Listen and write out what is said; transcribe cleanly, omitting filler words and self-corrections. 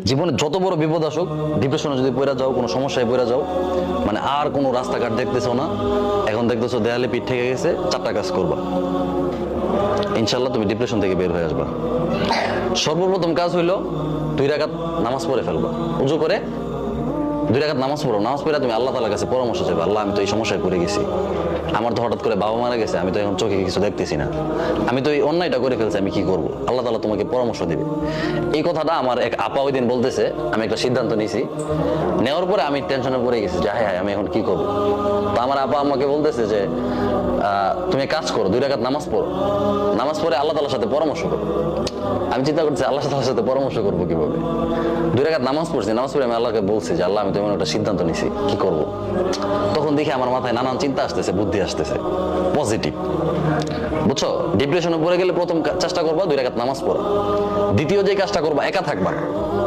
জীবনে যত বড় বিপদ আসুক, ডিপ্রেশনে যদি পড়ে যাও, কোনো সমস্যায় পড়ে যাও, মানে আর কোনো রাস্তাঘাট দেখতেছো না, এখন দেখতেছো দেয়ালে পিঠ থেকে গেছে, চারটা কাজ করবা, ইনশাল্লাহ তুমি ডিপ্রেশন থেকে বের হয়ে আসবা। সর্বপ্রথম কাজ হইলো 2 রাকাত নামাজ পড়ে ফেলবা। উজু করে 2 রাকাত নামাজ পড়ো। নামাজ পড়ে তুমি আল্লাহ তাআলার কাছে পরামর্শ চাইবা, আল্লাহ আমি তো এই সমস্যায় পড়ে গেছি, আমার তো হঠাৎ করে বাবা মারা গেছে, আমি তো এখন চোখে কিছু দেখতেছি না, আমি তো এই অন্যায়টা করে ফেলছি, আমি কি করব? আল্লাহ তাআলা তোমাকে পরামর্শ দিবে। এই কথাটা আমার এক আপা ওই দিন বলতেছে, আমি একটা সিদ্ধান্ত নিয়েছি, নেওয়ার পরে আমি টেনশনে পড়ে গেছি যে হ্যাঁ আমি এখন কি করব। তো আমার আপা আমাকে বলতেছে যে তুমি এক কাজ করো, 2 রাকাত নামাজ পড়ো, নামাজ পড়ে আল্লাহ তাআলার সাথে পরামর্শ করো। আমি চিন্তা করছি আল্লাহ তাআলার সাথে পরামর্শ করবো কিভাবে। 2 রাকাত নামাজ পড়ছি, নামাজ পড়ে আমি আল্লাহকে বলছি যে আল্লাহ আমি তো এমন একটা সিদ্ধান্ত নিছি, কি করব। তখন দেখি আমার মাথায় নানান চিন্তা আসতেছে, বুদ্ধি আসতেছে, পজিটিভ, বুঝছো? ডিপ্রেশনে পড়ে গেলে প্রথম চেষ্টা করবা 2 রাকাত নামাজ পড়া। দ্বিতীয় যে কাজটা করবা, একা থাকবা।